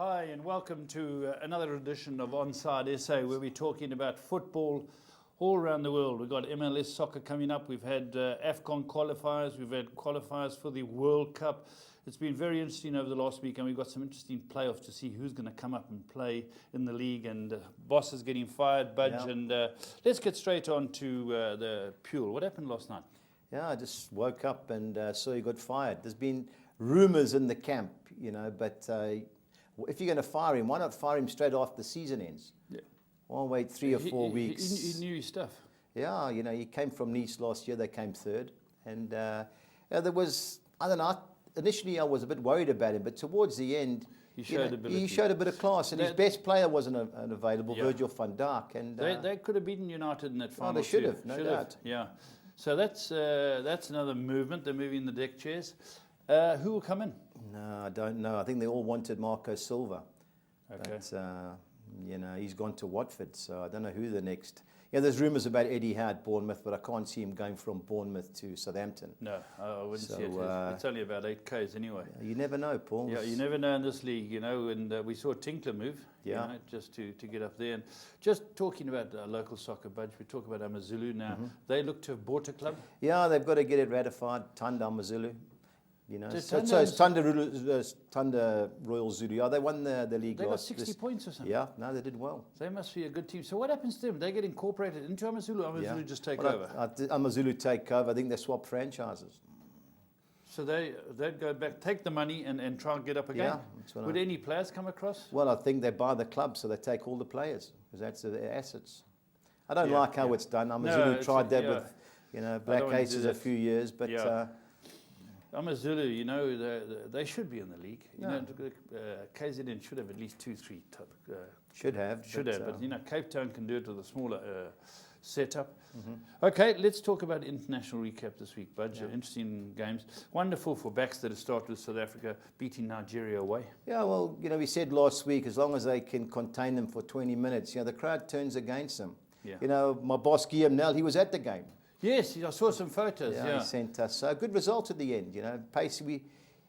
Hi, and welcome to another edition of Onside SA, where we're talking about football all around the world. We've got MLS soccer coming up. We've had AFCON qualifiers. We've had qualifiers for the World Cup. It's been very interesting over the last week, and we've got some interesting playoffs to see who's going to come up and play in the league. And boss is getting fired, Budge. Yeah. And let's get straight on to the Pule. What happened last night? Yeah, I just woke up and saw he got fired. There's been rumours in the camp, but if you're going to fire him, why not fire him straight after the season ends? Yeah. Why wait 3 or 4 weeks? He knew his stuff. Yeah, he came from Nice last year. They came third. And there was, I don't know, initially I was a bit worried about him, but towards the end, he showed a bit of class. And his best player wasn't available, yeah. Virgil van Dijk. And they could have beaten United in that final. Oh, they should have, no doubt. Yeah. So that's another movement. They're moving the deck chairs. Who will come in? No, I don't know. I think they all wanted Marco Silva. Okay. But, he's gone to Watford, so I don't know who the next... Yeah, there's rumours about Eddie Howe at Bournemouth, but I can't see him going from Bournemouth to Southampton. No, I wouldn't see it. It's only about 8 Ks anyway. You never know, Paul. Yeah, you never know in this league, and we saw Tinkler move, just to get up there. And just talking about local soccer, Budge, we talk about Amazulu now. Mm-hmm. They look to have bought a club? Yeah, they've got to get it ratified, Tanda Amazulu. So it's Tanda Royal Zulu. Yeah, they won the league. They got 60 points or something. Yeah, no, they did well. They must be a good team. So what happens to them? They get incorporated into Amazulu. Amazulu just take over. Amazulu take over. I think they swap franchises. So they'd go back, take the money, and try and get up again. Yeah, would any players come across? Well, I think they buy the club, so they take all the players because that's their assets. I don't like how it's done. Amazulu tried that with Black Aces a few years, but. Amazulu, they should be in the league. KZN should have at least 2-3. Should have. But Cape Town can do it with a smaller setup. Mm-hmm. Okay, let's talk about international recap this week, Budge. Yeah. Interesting games. Wonderful for Baxter to start with South Africa beating Nigeria away. Yeah, well, we said last week, as long as they can contain them for 20 minutes, the crowd turns against them. Yeah. My boss, Guillaume Nel, he was at the game. Yes, I saw some photos. Yeah, he sent us. So a good result at the end. Basically,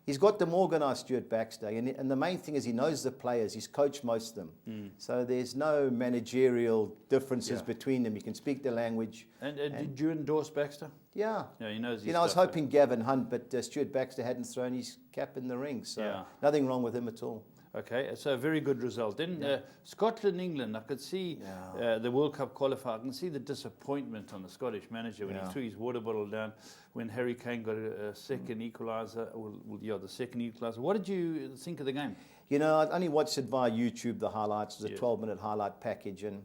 he's got them organised, Stuart Baxter, and the main thing is he knows the players. He's coached most of them, so there's no managerial differences between them. You can speak the language. And did you endorse Baxter? Yeah. Yeah, he knows. I was hoping Gavin Hunt, but Stuart Baxter hadn't thrown his cap in the ring, so nothing wrong with him at all. Okay, so a very good result. Then Scotland, England, I could see the World Cup qualifier. I can see the disappointment on the Scottish manager when he threw his water bottle down when Harry Kane got a second equaliser. The second equaliser. What did you think of the game? I only watched it via YouTube, the highlights. It was a 12-minute highlight package, and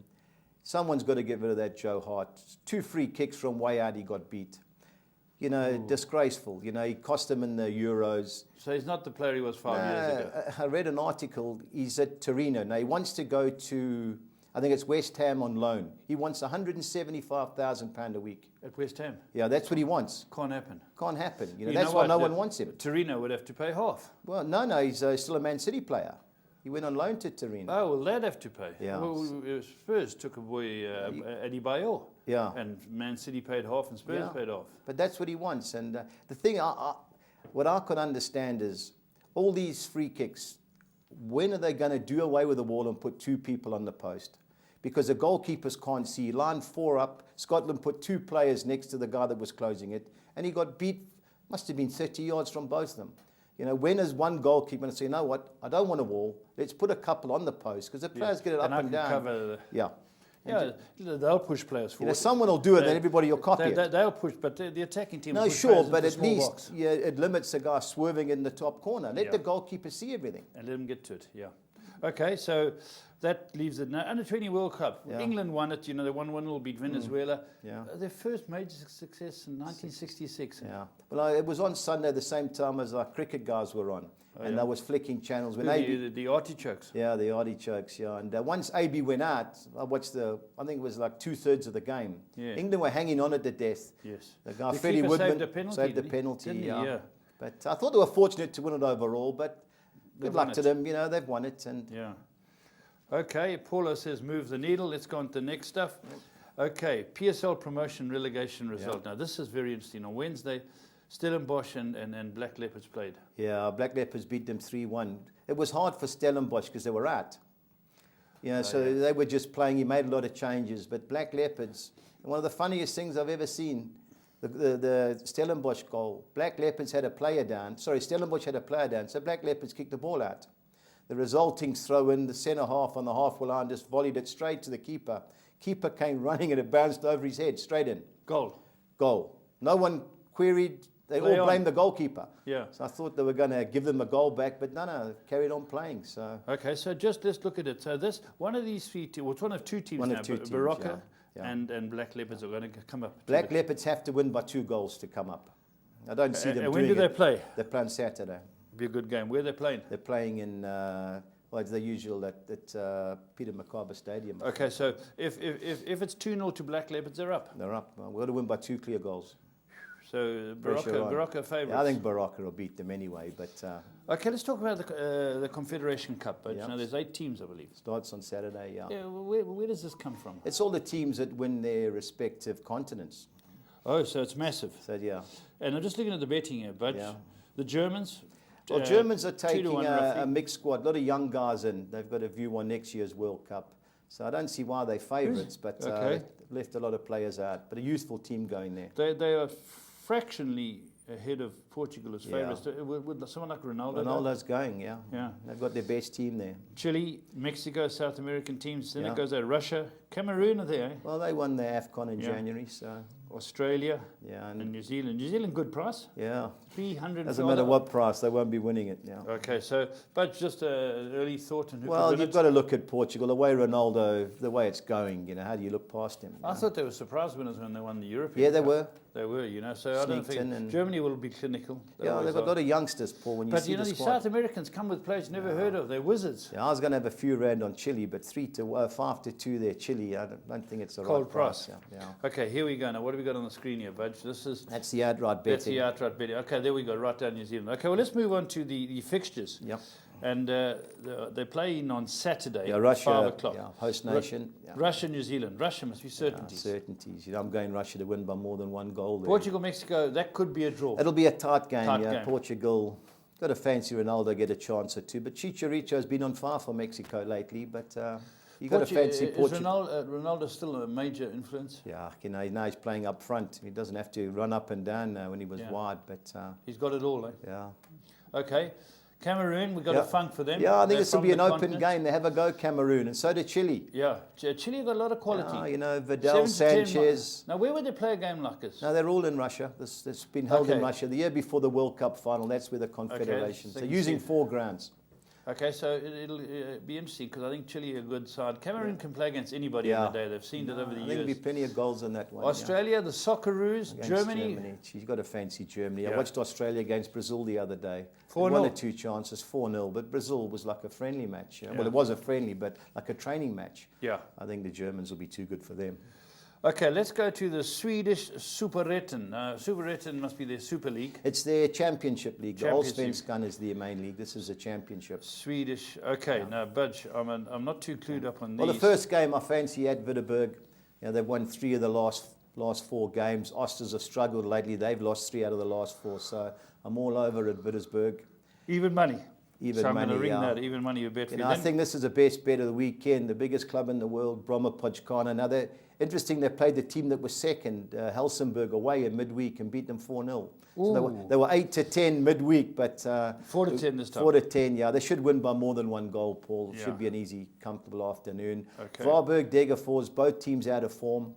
someone's got to get rid of that Joe Hart. 2 free kicks from way out, he got beat. Disgraceful. He cost him in the Euros. So he's not the player he was 5 years ago. I read an article. He's at Torino. Now, he wants to go to, I think it's West Ham on loan. He wants £175,000 a week. At West Ham? Yeah, that's what he wants. Can't happen. Can't happen. That's why no one wants him. Torino would have to pay half. Well, no, he's still a Man City player. He went on loan to Torino. Oh, well, they'd have to pay. Yeah. Well, Spurs took away Eddie Bayor. Yeah. And Man City paid half and Spurs paid half. But that's what he wants. And the thing, what I could understand is all these free kicks, when are they going to do away with the wall and put 2 people on the post? Because the goalkeepers can't see. Line 4 up, Scotland put 2 players next to the guy that was closing it, and he got beat, must have been 30 yards from both of them. When is one goalkeeper going to say, you know what, I don't want a wall, let's put a couple on the post, because the players get it up and down. Cover they'll push players forward. Someone will do it, then everybody will copy it. They'll push, but the attacking team will push but at least it limits the guy swerving in the top corner. Let the goalkeeper see everything. And let him get to it, Okay, so that leaves it now. Under 20 World Cup. Yeah. England won it, they won 1-0, beat Venezuela. Their first major success in 1966. Yeah. Well, it was on Sunday the same time as our cricket guys were on. And I was flicking channels. When the artichokes. Yeah, the artichokes, And once AB went out, I watched I think it was like 2/3 of the game. Yeah. England were hanging on it to death. Yes. The guy, Freddie Woodman, saved the penalty. Yeah. But I thought they were fortunate to win it overall, but good luck to them. They've won it. Okay, Paulo says move the needle. Let's go on to the next stuff. Okay, PSL promotion relegation result. Now, this is very interesting. On Wednesday, Stellenbosch and Black Leopards played. Yeah, Black Leopards beat them 3-1. It was hard for Stellenbosch because they were out. You know, so they were just playing. He made a lot of changes. But Black Leopards, one of the funniest things I've ever seen, the Stellenbosch goal. Black Leopards had a player down. Sorry, Stellenbosch had a player down. So Black Leopards kicked the ball out. The resulting throw in, the centre half on the halfway line just volleyed it straight to the keeper. Keeper came running and it bounced over his head, straight in. Goal. No one queried. They all blamed the goalkeeper. Yeah. So I thought they were going to give them a goal back, but no, carried on playing. So okay, so just let's look at it. So this one of these three teams, well, it's one of two teams One of now. two teams, Barocca yeah. and Black Leopards are going to come up. Black Leopards have to win by 2 goals to come up. I don't see them And doing when do they it. play? They're playing Saturday. Be a good game. Where are they playing? They're playing in, well, it's the usual at Peter Macabre Stadium. Okay, so if it's 2-0 to Black Leopards, they're up. They're up. We've got to win by 2 clear goals. So Pressure on. Barocca favourites. Yeah, I think Barocca will beat them anyway, but Okay, let's talk about the Confederation Cup. But Yeah. you know, there's 8 teams, I believe. starts on Saturday, yeah. Yeah, where does this come from? It's all the teams that win their respective continents. Oh, so it's massive. So, yeah. And I'm just looking at the betting here, but Yeah. the Germans. Well, Germans are 2 to taking 1 a roughly. mixed squad, a lot of young guys in. They've got a view on next year's World Cup. So I don't see why they're favourites, but Okay. they've left a lot of players out. But a youthful team going there. They are fractionally ahead of Portugal as Yeah. favourites. Would someone like Ronaldo go? Ronaldo's going, yeah. Yeah. They've got their best team there. Chile, Mexico, South American teams. Then Yeah. it goes out Russia, Cameroon are there. Well, they won the AFCON in Yeah. January, so Australia yeah. and New Zealand. New Zealand, good price. Yeah. 300. Doesn't matter what price, they won't be winning it now. Okay, so but just an early thought on who Well, could win you've it. got to look at Portugal, the way Ronaldo, the way it's going, you know, how do you look past him? I thought they were surprise winners when they won the European. Yeah, they Cup. were. They were, you know. So I don't Sneaked in think and- Germany will be clinical. They Yeah, always they've got a are. lot of youngsters, Paul, when you But see you know, the these squad. South Americans come with players you never heard of. They're wizards. Yeah, I was going to have a few rand on Chile, but 5-2 there, Chile. I don't think it's the Cold right price. price. Yeah. Okay, here we go. Now, what have we got on the screen here, Budge? This is That's the outright betting. that's the outright betting. Okay, there we go. Right down New Zealand. Okay, well, let's move on to the fixtures. Yep. And they're playing on Saturday Yeah, at Russia, 5 o'clock. yeah, host nation. Yeah. Russia, New Zealand. Russia must be Yeah, certainties. certainties. You know, I'm going Russia to win by more than 1 goal there. Portugal, Mexico, that could be a draw. It'll be a tight game, Tight yeah. game. Portugal, got a fancy Ronaldo get a chance or two. But Chicharito's been on fire for Mexico lately, but you got a fancy Is Portugal. Ronaldo still a major influence? Yeah, you know, now he's playing up front. He doesn't have to run up and down now when he was Yeah. wide, but He's got it all, eh? yeah. Okay. Cameroon, we've got Yeah. a funk for them. Yeah, I think They're this will from be an the open continent. game. They have a go Cameroon, and so do Chile. Yeah. Chile got a lot of quality. You know, Vidal, 7 to 10 Sanchez. Now, where would they play a game like this? No, they're all in Russia. It's been held in Okay. Russia. The year before the World Cup final, that's where the Confederation. so So you using see- 4 grounds. Okay, so it'll be interesting because I think Chile are a good side. Cameroon can play against anybody Yeah. in the day. They've seen it over the I think there'll years. be plenty of goals in that one. yeah. Australia, the Socceroos, Against Germany. She's got a fancy Germany. I Yeah. watched Australia against Brazil the other day. 4-0. 1 or 2 chances, 4-0. But Brazil was like a friendly match. Yeah. Well, it was a friendly, but like a training match. Yeah. I think the Germans will be too good for them. Okay, let's go to the Swedish Superettan. Superettan must be their Super League. It's their championship league. The Championship. Allsvenskan is their main league. This is a championship. Swedish. Okay, now Budge, I'm not too clued up on these. Well, the first game I fancy at Wittenberg. You know, they've won 3 of the last 4 games. Osters have struggled lately. They've lost 3 out of the last 4. So I'm all over at Wittenberg. Even money. Even so I'm money, going to ring yeah. that. Even money you bet for You you. know, I Then- think this is the best bet of the weekend. The biggest club in the world, Bromma Pochkana. Now, they're interesting. They played the team that was second, Helsingborg, away in midweek and beat them 4-0. So Ooh. they were 8-10 midweek, but 4-10 this time. 4-10, yeah. They should win by more than 1 goal, Paul. Yeah. Should be an easy, comfortable afternoon. Okay. Varberg, Degerfors, both teams out of form.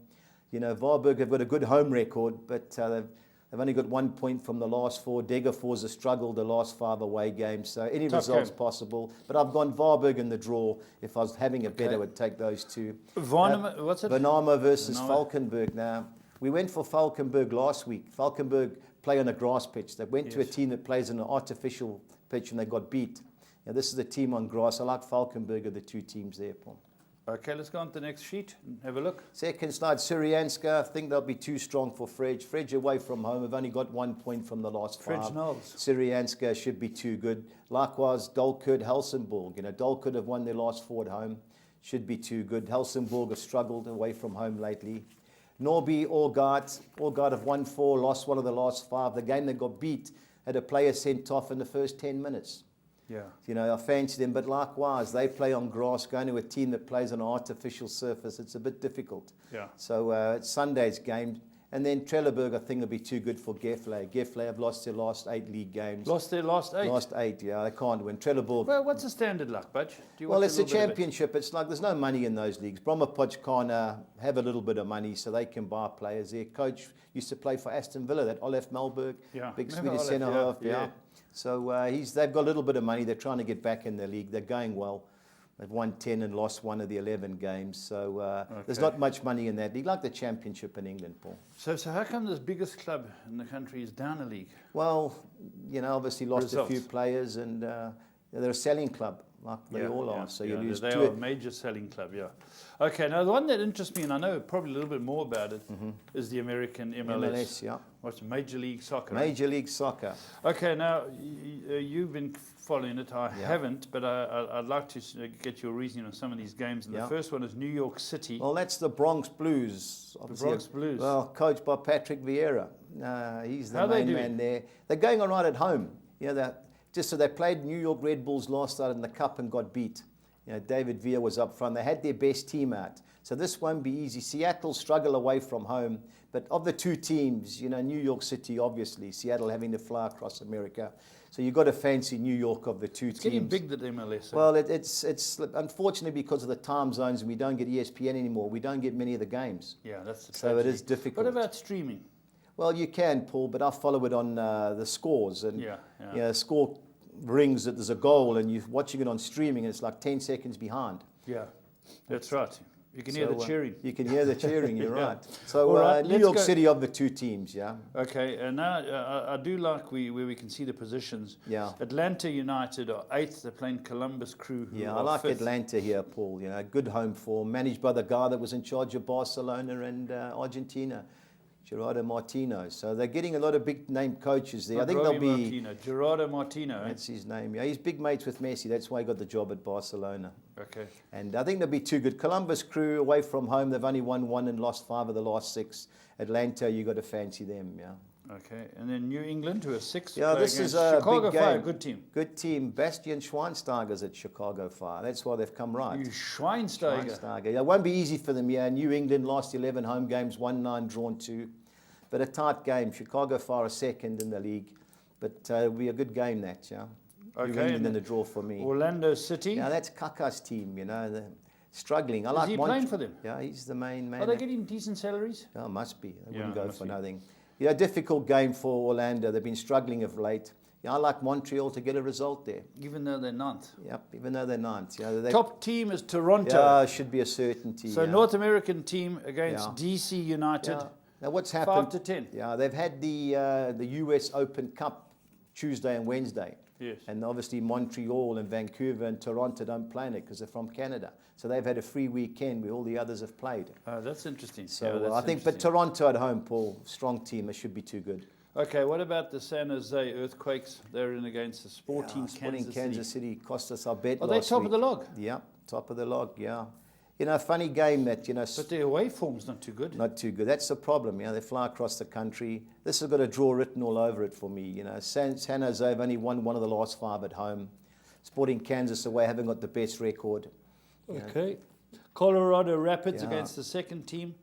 You know, Varberg have got a good home record, but they've only got 1 point from the last 4. Degerfors have struggled the last 5 away games, so any Tough results game. possible. But I've gone Varberg in the draw. If I was having a bet, Okay. I would take those 2. What's it? Banama versus Banama. Falkenberg. Now, we went for Falkenberg last week. Falkenberg play on a grass pitch. They went to a Yes. team that plays on an artificial pitch and they got beat. Now, this is a team on grass. I like Falkenberg of the 2 teams there, Paul. Okay, let's go on to the next sheet and have a look. Second side, Syrianska. I think they'll be too strong for Fredge. Fredge away from home. Have only got 1 point from the last 5. Fredge Knowles. Syrianska should be too good. Likewise, Dolkert, Helsingborg. You know, Dolkert have won their last 4 at home. Should be too good. Helsingborg have struggled away from home lately. Norby, Allgard have won 4, lost one of the last 5. The game they got beat had a player sent off in the first 10 minutes. Yeah. You know, I fancy them, but likewise, they play on grass. Going to a team that plays on an artificial surface, it's a bit difficult. Yeah. So it's Sunday's game. And then Trelleborg, I think, will be too good for Gefle. Gefle have lost their last 8 league games. Lost their last 8? Last 8, yeah. They can't win. Trelleborg. Well, what's the standard like, Budge? Do you Well, watch it's a little bit of it? championship. It's like there's no money in those leagues. Bromwich can't have a little bit of money, so they can buy players. Their coach used to play for Aston Villa, that Olaf Malberg, Yeah. big Remember Swedish Olaf, centre half. yeah. Yeah. So they've got a little bit of money. They're trying to get back in the league. They're going well. They've won 10 and lost 1 of the 11 games. So there's not much money in that league, like the championship in England, Paul. So how come this biggest club in the country is down a league? Well, you know, obviously lost Results. a few players, and they're a selling club, like they all are. So you lose they two. are a major selling club, yeah. Okay, now the one that interests me, and I know probably a little bit more about it, is the American MLS. MLS, yeah. What's Major League Soccer? Major League Soccer. Okay, now you've been following it. I Yeah. haven't, but I'd like to get your reasoning on some of these games. And Yeah. the first one is New York City. Well, that's the Bronx Blues. The obviously. Bronx Blues. Well, coached by Patrick Vieira. He's the How they main doing? man there. They're going all right at home. You know, so they played New York Red Bulls last night in the Cup and got beat. You know, David Villa was up front. They had their best team out. So this won't be easy. Seattle struggle away from home. But of the two teams, you know, New York City, obviously, Seattle having to fly across America. So you've got to fancy New York of the two It's teams. getting big, that MLS. Well, it's unfortunately because of the time zones, and we don't get ESPN anymore. We don't get many of the games. yeah, that's the So it tragedy. is difficult. What about streaming? Well, you can, Paul, but I follow it on the scores. And Yeah. you know, score rings that there's a goal, and you're watching it on streaming, and it's like 10 seconds behind. Yeah, that's right. You can hear the cheering. You can hear the cheering, you're Yeah. right. So All right, New let's York go. City of the two teams, yeah. Okay, and now I do like where we can see the positions. Yeah. Atlanta United are 8th. They're playing Columbus Crew. Who Yeah, I are like 5th. Atlanta here, Paul. You know, good home form, managed by the guy that was in charge of Barcelona and Argentina, Gerardo Martino. So they're getting a lot of big-name coaches there. I think they'll be... Martino, Gerardo Martino. Eh? That's his name. Yeah, he's big mates with Messi. That's why he got the job at Barcelona. Okay. And I think they'll be too good. Columbus Crew away from home, they've only won 1 and lost 5 of the last 6. Atlanta, you got to fancy them, yeah. Okay, and then New England, who are 6th. Yeah, play this is against a Chicago big Fire, game. good team. Good team. Bastian Schweinsteiger's at Chicago Fire. That's why they've come right. You Schweinsteiger. Schweinsteiger. Yeah, it won't be easy for them. Yeah, New England last 11 home games, 1-9, drawn 2. But a tight game. Chicago Fire are 2nd in the league. But it'll be a good game, that, yeah. New Okay, England in and the draw for me. Orlando City. Yeah, that's Kaka's team, you know. They're struggling. I Is like he playing for them? Yeah, he's the main man. Are they getting decent salaries? Oh, must be. They Yeah, wouldn't go must for be. nothing. Yeah, difficult game for Orlando. They've been struggling of late. Yeah, I like Montreal to get a result there. Even though they're 9th. Yep, even though they're ninth. You know, Top team is Toronto. Yeah, should be a certainty. So yeah. North American team against Yeah. DC United. Yeah. Now what's 5 happened? to 10. Yeah, they've had the US Open Cup Tuesday and Wednesday. Yes. And obviously Montreal and Vancouver and Toronto don't play in it because they're from Canada. So they've had a free weekend where all the others have played. That's interesting. So Yeah, that's I think, but interesting. Toronto at home, Paul, strong team. It should be too good. Okay, what about the San Jose Earthquakes? They're in against the Sporting Kansas City cost us our bet Are they last top week. of the log? Yeah, top of the log, yeah. You know, funny game that, you know, But their away form's not too good. not too good. That's the problem, you know, they fly across the country. This has got a draw written all over it for me, you know. San Jose have only won 1 of the last 5 at home. Sporting Kansas away haven't got the best record. Okay. Colorado Rapids Yeah. against the second team.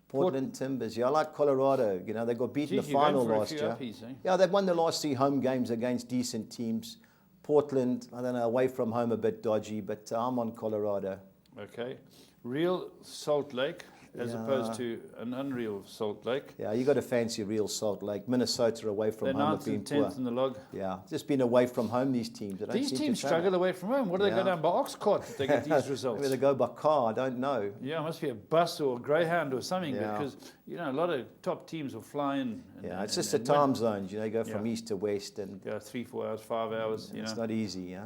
Portland Timbers, yeah, I like Colorado. You know, they got beaten in Geez, the you're going final for a last few year. uppies, eh? Yeah, they've won the last 3 home games against decent teams. Portland, I don't know, away from home a bit dodgy, but I'm on Colorado. Okay. Real Salt Lake as Yeah. opposed to an unreal Salt Lake. Yeah, you got to fancy real Salt Lake. Minnesota away from They're home have 9th been and poor. 10th in the log. Yeah, just been away from home, these teams. They don't These seem to teams travel. struggle away from home. What do they go Yeah. down by ox cart that they get these results? Maybe they go by car, I don't know. Yeah, it must be a bus or a Greyhound or something Yeah. because, you know, a lot of top teams will fly in. And, Yeah, it's and- just the and win. time zones, you know, you go from Yeah. east to west, and Yeah, 3, 4 hours, 5 hours, you it's know. not easy, yeah.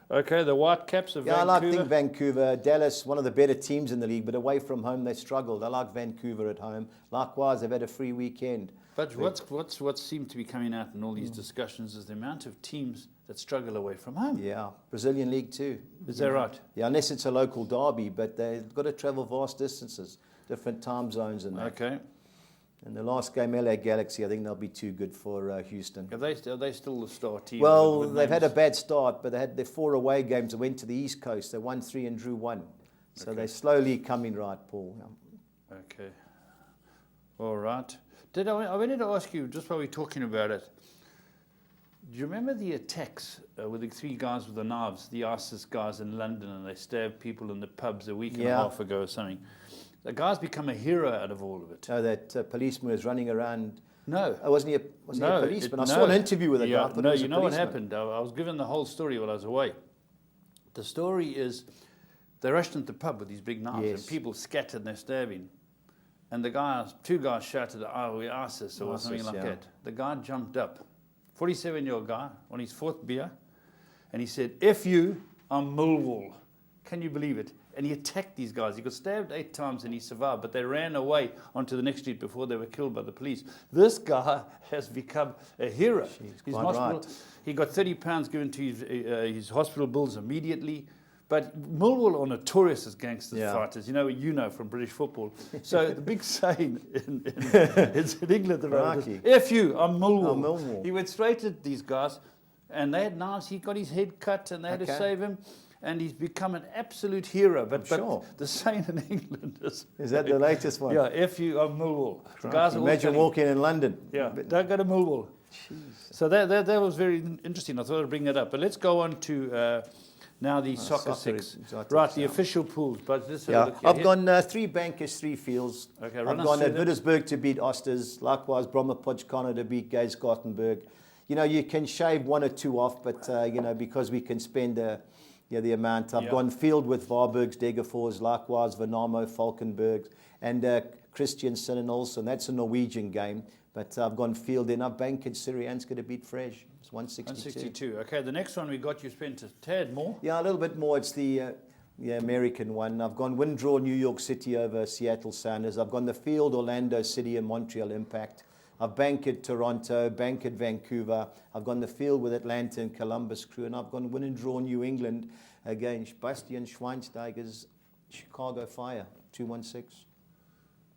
Okay, the Whitecaps of Yeah, I like Vancouver. think Vancouver, Dallas, one of the better teams in the league, but away from home they struggled. I like Vancouver at home. Likewise, they've had a free weekend. But what seems to be coming out in all these discussions is the amount of teams that struggle away from home. Yeah, Brazilian league too. Is that right? Yeah, unless it's a local derby, but they've got to travel vast distances, different time zones and that. Okay. And the last game, LA Galaxy, I think they'll be too good for Houston. Are they still the star team? Well, they've had a bad start, but they had their 4 away games. They went to the East Coast. They won 3 and drew 1. So they're slowly coming right, Paul. Yeah. Okay. All right. I wanted to ask you, just while we're talking about it, do you remember the attacks with the 3 guys with the knives, the ISIS guys in London, and they stabbed people in the pubs a week and a half ago or something? The guy's become a hero out of all of it. Oh, that policeman was running around. No. Oh, wasn't he a policeman? I saw an interview with a guy. No, you know what happened? I was given the whole story while I was away. The story is they rushed into the pub with these big knives and people scattered and they're stabbing. And the 2 guys shouted, "Oh, we're ISIS," or something like that. The guy jumped up, 47-year-old guy, on his 4th beer, and he said, "F you, I'm Millwall." Can you believe it? And he attacked these guys. He got stabbed 8 times and he survived, but they ran away onto the next street before they were killed by the police. This guy has become a hero. He got £30 given to his hospital bills immediately. But Millwall are notorious as gangsters fighters, you know from British football. So the big saying in England around is, "F you, I'm Millwall." He went straight at these guys, and they had knives. He got his head cut, and they had to save him. And he's become an absolute hero. But the saying in England is that the latest one? Yeah, "F you, I'm Millwall." Imagine walking in London. Yeah, don't go to Millwall. Jeez. So that was very interesting. I thought I'd bring that up. But let's go on to now the soccer 6. Right, the official pools. But let's have a look here. I've gone 3 bankers, 3 fields. Okay, I've gone at Widdersburg to beat Osters. Likewise, Bromma-Podgorno to beat Gaze Gothenburg. You can shave 1 or 2 off, but because we can spend the amount. I've gone field with Varberg's Degerfors, likewise Vernamo, Falkenberg, and Christiansen and Olsen. That's a Norwegian game, but I've gone field in. I've banked Syrianska to beat Frej. It's 162. Okay, the next one we got, you spent a tad more. Yeah, a little bit more. It's the American one. I've gone win draw New York City over Seattle Sounders. I've gone the field Orlando City and Montreal Impact. I've banked Toronto, banked Vancouver. I've gone the field with Atlanta and Columbus Crew, and I've gone win and draw New England against Bastian Schweinsteiger's Chicago Fire, 216.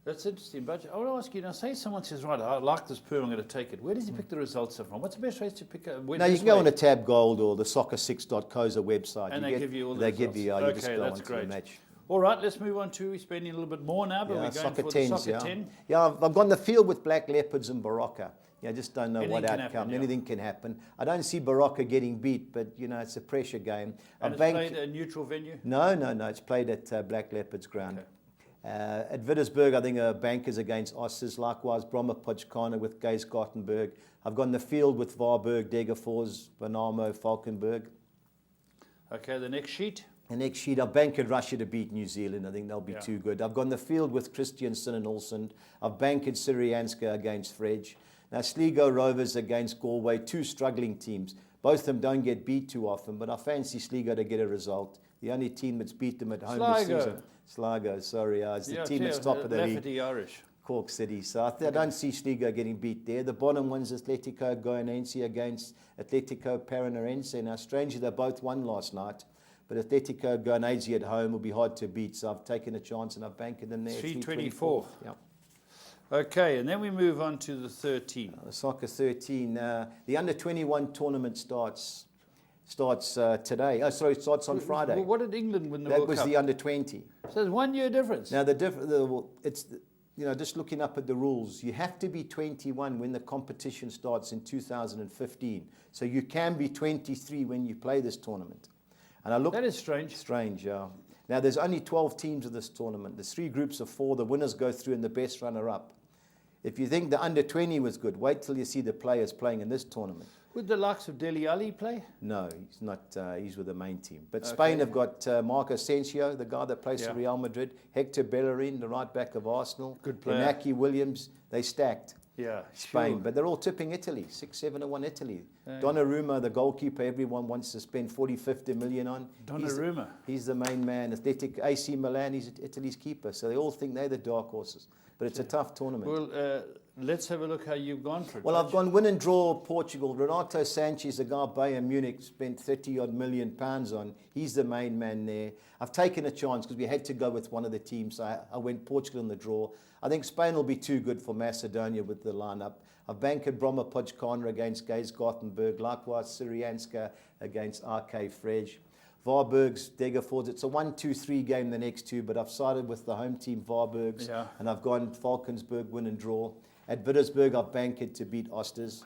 That's interesting. But I want to ask you, now say someone says, right, I like this perm, I'm going to take it. Where does he pick the results from? What's the best way to pick up? Now, you can go on to Tab Gold or the soccer6.co's website. And they give you all the results. You just go onto the match. All right, let's move on to, we're spending a little bit more now, but we're going soccer for 10s, the soccer 10. Yeah, I've gone the field with Black Leopards and Barocca. I just don't know what outcome. Anything can happen. I don't see Barocca getting beat, but, it's a pressure game. And it's played at a neutral venue? No. It's played at Black Leopards ground. Okay. At Widdersburg, I think bankers against Osters. Likewise, Bromma-Podgorno with Gaze Gothenburg. I've gone the field with Varberg, Degerfors, Vernamo, Falkenberg. Okay, the next sheet? The next sheet, I've banked Russia to beat New Zealand. I think they'll be too good. I've gone the field with Christiansen and Olsen. I've banked Syrianska against Frej. Now, Sligo Rovers against Galway, 2 struggling teams. Both of them don't get beat too often, but I fancy Sligo to get a result. The only team that's beat them at home this season. Sligo, sorry. It's the team that's top of the league. Irish. Cork City. So I don't see Sligo getting beat there. The bottom one's Atletico Goianense against Atletico Paranaense. Now, strangely, they both won last night. But Atletico Goianense at home will be hard to beat, so I've taken a chance and I've banked it in there. 324. Yeah. Okay, and then we move on to the 13. The soccer 13. The under-21 tournament starts today. Oh, sorry, it starts on Friday. Well, what did England win the World Cup? That was the under-20. So there's 1 year difference. Now, just looking up at the rules, you have to be 21 when the competition starts in 2015. So you can be 23 when you play this tournament. And I looked. That is strange. Strange, yeah. Now, there's only 12 teams of this tournament. There's 3 groups of 4. The winners go through and the best runner-up. If you think the under-20 was good, wait till you see the players playing in this tournament. Would the likes of Dele Alli play? No, he's not. He's with the main team. But Spain have got Marco Asensio, the guy that plays for Real Madrid. Hector Bellerin, the right back of Arsenal. Good player. Inaki Williams. They stacked. Yeah, Spain. sure. But they're all tipping Italy. 6-7-1 Italy. Donnarumma, the goalkeeper, everyone wants to spend 40-50 million on. Donnarumma. He's the main man. AC Milan, he's Italy's keeper. So they all think they're the dark horses. but it's a tough tournament. Well, let's have a look how you've gone for it. Well, I've gone win and draw Portugal. Renato Sanchez, the guy Bayern Munich spent 30-odd million pounds on. He's the main man there. I've taken a chance because we had to go with one of the teams. So I went Portugal in the draw. I think Spain will be too good for Macedonia with the lineup. I've banked Broma Podgorna against Gaze Gothenburg. Likewise, Syrianska against RK Frej. Varberg's Degerford. It's a 1-2-3 game the next two, but I've sided with the home team Varbergs. Yeah. And I've gone Valkensburg win and draw. At Widdersburg, I've banked it to beat Osters.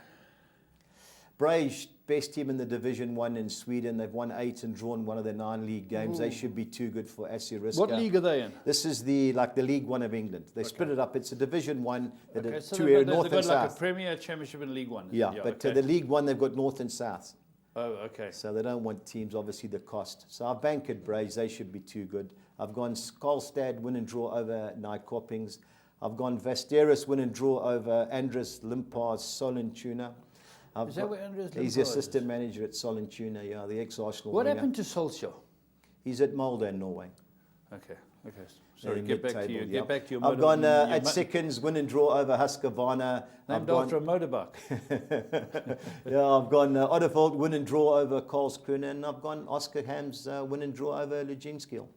Brage, best team in the Division 1 in Sweden. They've won 8 and drawn one of their 9 league games. They should be too good for Assyriska. What league are they in? This is the League 1 of England. They split it up. It's a Division 1. Okay, so two they've areas, got North and like South. a Premier, Championship and League One. Yeah, but okay. the League 1, they've got North and South. Oh, okay. So they don't want teams, obviously, the cost. So I've banked at Brage. They should be too good. I've gone Karlstad win and draw over Nyköpings. I've gone Vasteris win and draw over Andres Limpar's Sollentuna. Is that where Andres Limpa He's the is? assistant manager at Sollentuna, yeah, the ex-Arsenal What winger. happened to Solskjaer? He's at Molde in Norway. Okay. Sorry, In get back to mid-table, you. yeah. Get back to your I've gone your at Sickens win and draw over Husqvarna. named after a motorbike. Yeah, I've gone Oddervold win and draw over Karlskrona, and I've gone Oscar Hams win and draw over Luginskiel.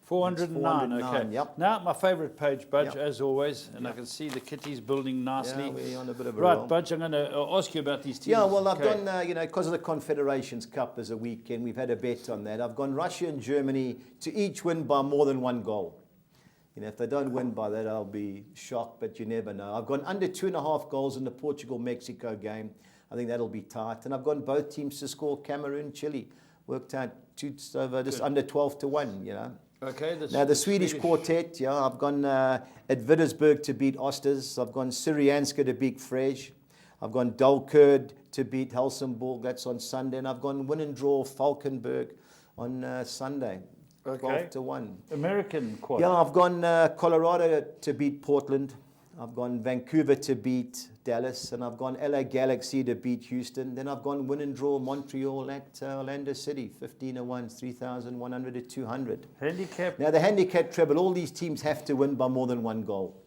409, okay. 409, yep. Now, my favourite page, Budge, Yep. as always, and I can see the kitties building nicely. Yeah, we're on a bit of a Right, roll. Budge, I'm going to ask you about these teams. Yeah, well, I've Okay. gone, because of the Confederations Cup as a weekend, we've had a bet on that. I've gone Russia and Germany to each win by more than one goal. If they don't win by that, I'll be shocked, but you never know. I've gone under 2.5 goals in the Portugal-Mexico game. I think that'll be tight. And I've gone both teams to score Cameroon-Chile. Worked out just under 12-1, Okay, Now, the Swedish quartet, I've gone at Widdersburg to beat Osters. I've gone Syrianska to beat Frej. I've gone Dalkurd to beat Helsingborg. That's on Sunday. And I've gone win and draw Falkenberg on Sunday. Okay. 12-1. American quad. Yeah, I've gone Colorado to beat Portland. I've gone Vancouver to beat Dallas. And I've gone LA Galaxy to beat Houston. Then I've gone win and draw Montreal at Orlando City. 15-1, 3,100 to 200. Handicap. Now, the handicap treble, all these teams have to win by more than one goal.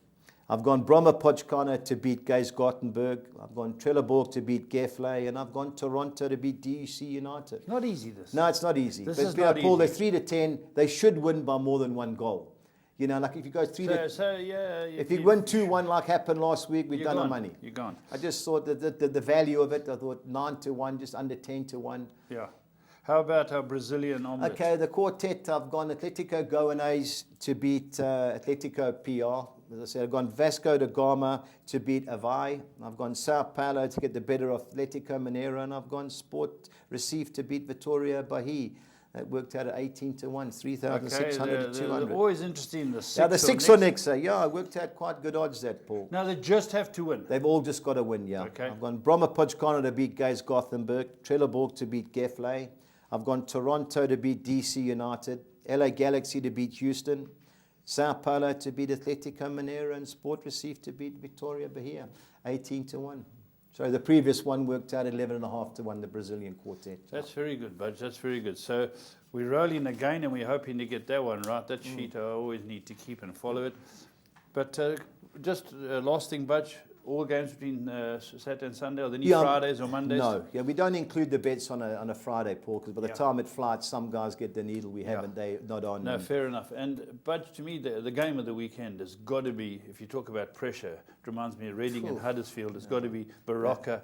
I've gone Broma Podgorna to beat Gaze Gothenburg. I've gone Trelleborg to beat Gefle. And I've gone Toronto to beat DC United. Not easy, this. No, it's not easy. This But is not Paul, they're easy. 3-10. They should win by more than one goal. Like if you go 3 So, yeah. if you win 2-1 like happened last week, we've done our money. You're gone. I just thought that the value of it, I thought 9-1, just under 10-1. Yeah. How about our Brazilian omelette? Okay, the quartet, I've gone Atletico Goianese to beat Atletico PR. As I said, I've gone Vasco da Gama to beat Avaí. I've gone Sao Paulo to get the better of Atletico Mineiro. And I've gone Sport Recife to beat Vitória Bahia. That worked out at 18-1, 3,600 to 200. They're always interesting. The six. Yeah, the six or next. Yeah, it worked out quite good odds, that, Paul. Now they just have to win. They've all just got to win, yeah. Okay. I've gone Broma Podgorna to beat Gaze Gothenburg, Trelleborg to beat Gefle. I've gone Toronto to beat DC United, LA Galaxy to beat Houston, Sao Paulo to beat Atletico Mineiro, and Sport Recife to beat Vitória Bahia, 18-1. So the previous one worked out 11.5-1, the Brazilian quartet. That's very good, Budge. That's very good. So we're rolling again, and we're hoping to get that one right. That sheet I always need to keep and follow it. But just last thing, Budge. All games between Saturday and Sunday, or the Fridays or Mondays? No, we don't include the bets on a Friday, Paul, because by the time it flights, some guys get the needle. We haven't, they not on. No, fair enough. But to me, the game of the weekend has got to be, if you talk about pressure, it reminds me of Reading and Huddersfield. It's got to be Barocca.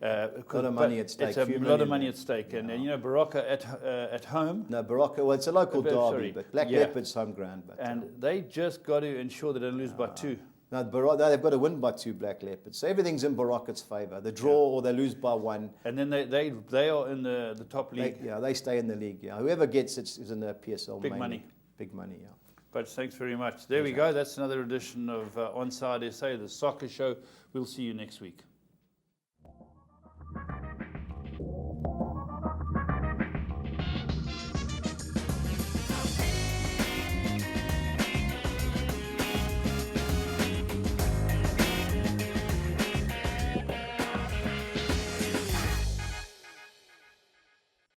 A lot of money at stake. It's a lot of money at stake. And Barocca at home. No, Barocca, well, it's a local derby, sorry. but Black Leopard's home ground. But, and they just got to ensure they don't lose by 2. No, they've got to win by 2, Black Leopards. So everything's in Barocca's favour. The draw or they lose by 1. And then they are in the top league. They stay in the league. Yeah, whoever gets it is in the PSL. Big money. Big money. Yeah. But thanks very much. There we go. That's another edition of Onside SA, the soccer show. We'll see you next week.